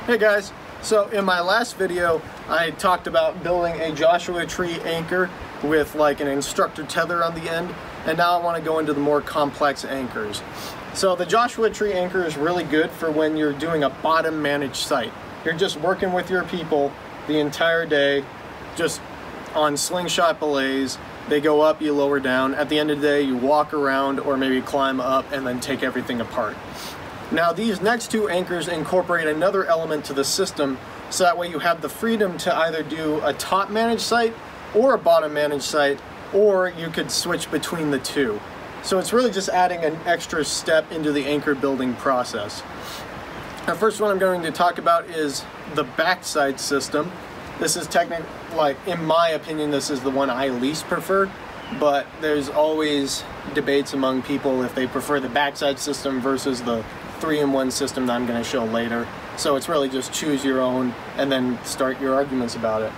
Hey guys, so in my last video I talked about building a Joshua tree anchor with like an instructor tether on the end, and now I want to go into the more complex anchors. So the Joshua tree anchor is really good for when you're doing a bottom managed site. You're just working with your people the entire day, just on slingshot belays. They go up, you lower down. At the end of the day, you walk around or maybe climb up and then take everything apart. Now these next two anchors incorporate another element to the system, so that way you have the freedom to either do a top managed site or a bottom managed site, or you could switch between the two. So it's really just adding an extra step into the anchor building process. The first one I'm going to talk about is the backside system. This is technically, like, in my opinion, this is the one I least prefer, but there's always debates among people if they prefer the backside system versus the 3-in-1 system that I'm going to show later. So it's really just choose your own and then start your arguments about it.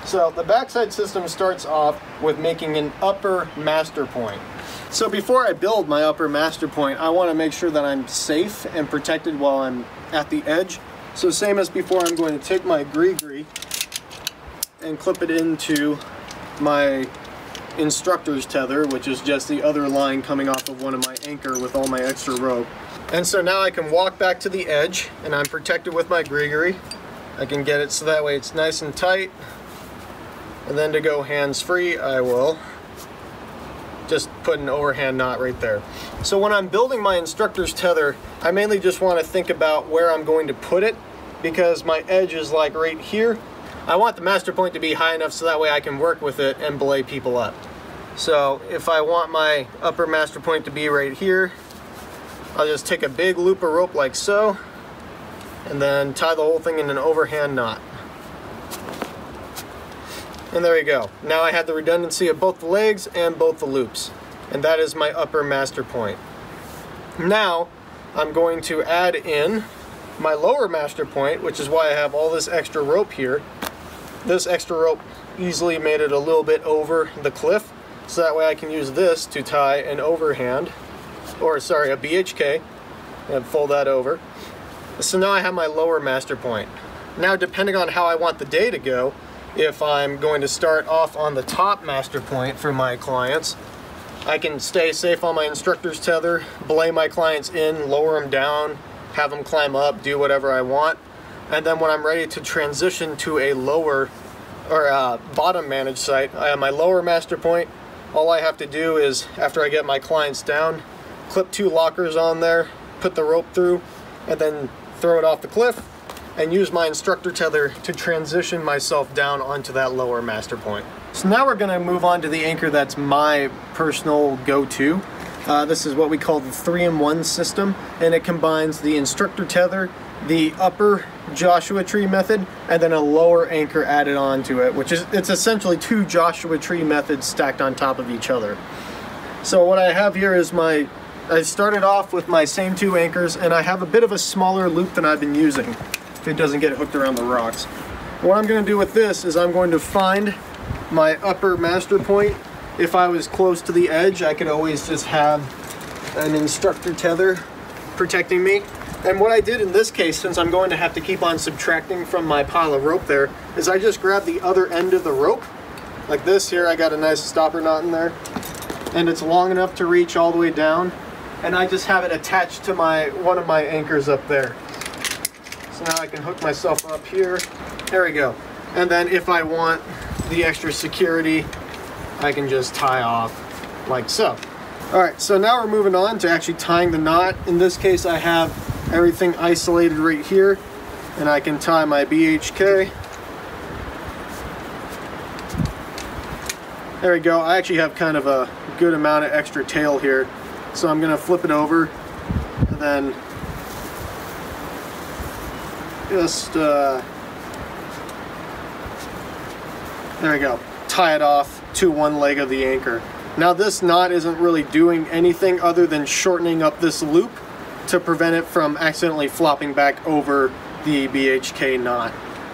So the backside system starts off with making an upper master point. So before I build my upper master point, I want to make sure that I'm safe and protected while I'm at the edge. So same as before, I'm going to take my gree and clip it into my instructor's tether, which is just the other line coming off of one of my anchor with all my extra rope. And so now I can walk back to the edge and I'm protected with my gree. I can get it so that way it's nice and tight. And then to go hands-free, I will just put an overhand knot right there. So when I'm building my instructor's tether, I mainly just want to think about where I'm going to put it, because my edge is like right here. I want the master point to be high enough so that way I can work with it and belay people up. So if I want my upper master point to be right here, I'll just take a big loop of rope like so, and then tie the whole thing in an overhand knot. And there we go. Now I have the redundancy of both the legs and both the loops. And that is my upper master point. Now I'm going to add in my lower master point, which is why I have all this extra rope here. This extra rope easily made it a little bit over the cliff, so that way I can use this to tie an overhand, or sorry, a BHK, and fold that over. So now I have my lower master point. Now, depending on how I want the day to go, if I'm going to start off on the top master point for my clients, I can stay safe on my instructor's tether, belay my clients in, lower them down, have them climb up, do whatever I want. And then when I'm ready to transition to a lower or bottom managed site, I have my lower master point. All I have to do is, after I get my clients down, clip 2 lockers on there, put the rope through, and then throw it off the cliff, and use my instructor tether to transition myself down onto that lower master point. So now we're going to move on to the anchor that's my personal go-to. This is what we call the 3-in-1 system, and it combines the instructor tether, the upper Joshua tree method, and then a lower anchor added onto it, which is, it's essentially 2 Joshua tree methods stacked on top of each other. So what I have here is I started off with my same 2 anchors, and I have a bit of a smaller loop than I've been using, if it doesn't get hooked around the rocks. What I'm going to do with this is I'm going to find my upper master point. If I was close to the edge, I could always just have an instructor tether protecting me. And what I did in this case, since I'm going to have to keep on subtracting from my pile of rope there, is I just grabbed the other end of the rope, like this here. I got a nice stopper knot in there, and it's long enough to reach all the way down, and I just have it attached to one of my anchors up there. So now I can hook myself up here. There we go. And then if I want the extra security, I can just tie off like so. Alright, so now we're moving on to actually tying the knot. In this case, I have everything isolated right here, and I can tie my BHK. There we go. I actually have kind of a good amount of extra tail here, so I'm going to flip it over and then just there we go, tie it off to one leg of the anchor. Now this knot isn't really doing anything other than shortening up this loop to prevent it from accidentally flopping back over the BHK knot.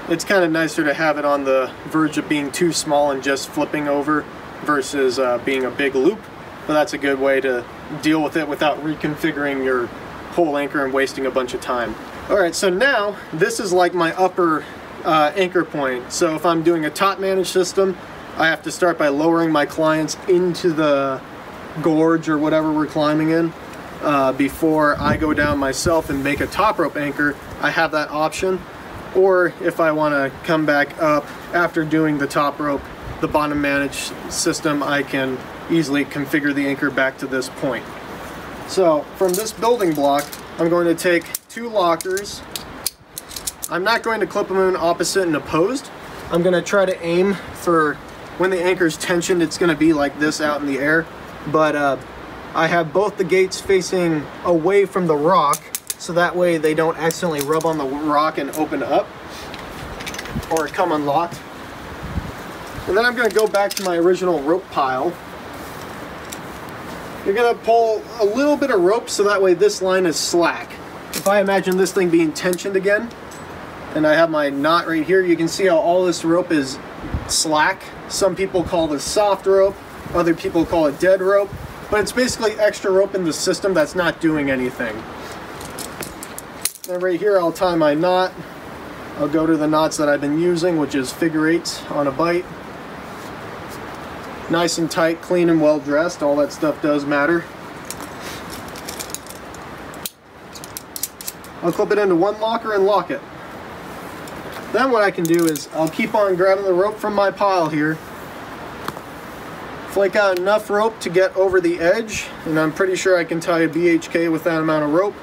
It's kind of nicer to have it on the verge of being too small and just flipping over versus being a big loop, but that's a good way to deal with it without reconfiguring your whole anchor and wasting a bunch of time. Alright, so now this is like my upper anchor point. So if I'm doing a top managed system, I have to start by lowering my clients into the gorge or whatever we're climbing in before I go down myself and make a top rope anchor. I have that option. Or if I want to come back up after doing the top rope, the bottom managed system, I can easily configure the anchor back to this point. So from this building block, I'm going to take 2 lockers. I'm not going to clip them in opposite and opposed. I'm going to try to aim for when the anchor is tensioned, it's going to be like this out in the air. But I have both the gates facing away from the rock, so that way they don't accidentally rub on the rock and open up or come unlocked. And then I'm going to go back to my original rope pile. You're going to pull a little bit of rope so that way this line is slack. If I imagine this thing being tensioned again, and I have my knot right here, you can see how all this rope is slack. Some people call this soft rope, other people call it dead rope, but it's basically extra rope in the system that's not doing anything. And right here I'll tie my knot. I'll go to the knots that I've been using, which is figure 8s on a bite. Nice and tight, clean and well dressed, all that stuff does matter. I'll clip it into one locker and lock it. Then what I can do is I'll keep on grabbing the rope from my pile here, flake out enough rope to get over the edge, and I'm pretty sure I can tie a BHK with that amount of rope.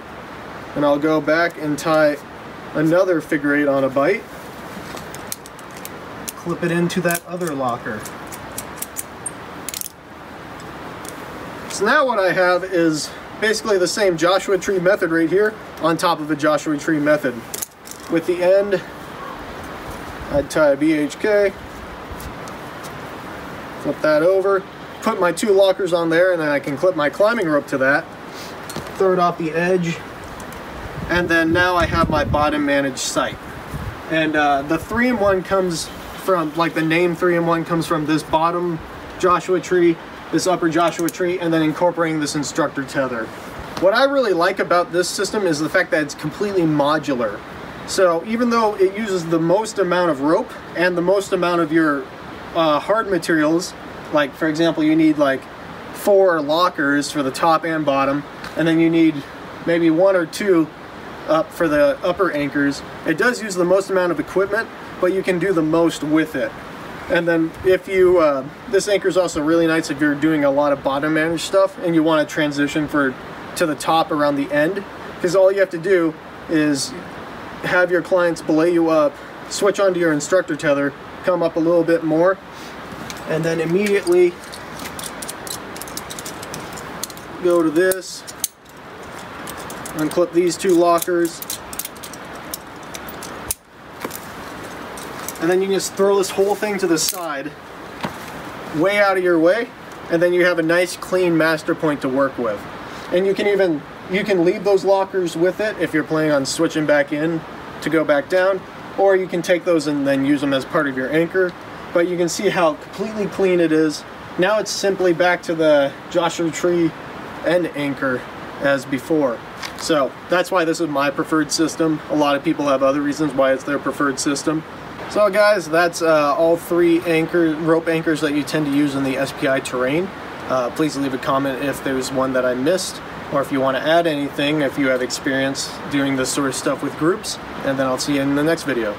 And I'll go back and tie another figure 8 on a bite, clip it into that other locker. So now what I have is basically the same Joshua tree method right here on top of a Joshua tree method. With the end, I'd tie a BHK, flip that over, put my 2 lockers on there, and then I can clip my climbing rope to that, throw it off the edge, and then now I have my bottom managed site. And the 3-in-1 comes from, like the name 3-in-1 comes from this bottom Joshua tree, this upper Joshua tree, and then incorporating this instructor tether. What I really like about this system is the fact that it's completely modular. So even though it uses the most amount of rope and the most amount of your hard materials, like for example you need like 4 lockers for the top and bottom, and then you need maybe 1 or 2 up for the upper anchors. It does use the most amount of equipment, but you can do the most with it. And then if you, this anchor is also really nice if you're doing a lot of bottom managed stuff and you want to transition to the top around the end, because all you have to do is have your clients belay you up, switch onto your instructor tether, come up a little bit more, and then immediately go to this, unclip these 2 lockers, and then you can just throw this whole thing to the side, way out of your way, and then you have a nice clean master point to work with. And you can leave those lockers with it if you're planning on switching back in to go back down, or you can take those and then use them as part of your anchor. But you can see how completely clean it is. Now it's simply back to the Joshua tree end anchor as before. So that's why this is my preferred system. A lot of people have other reasons why it's their preferred system. So guys, that's all 3 rope anchors that you tend to use in the SPI terrain. Please leave a comment if there's one that I missed, or if you want to add anything, if you have experience doing this sort of stuff with groups, and then I'll see you in the next video.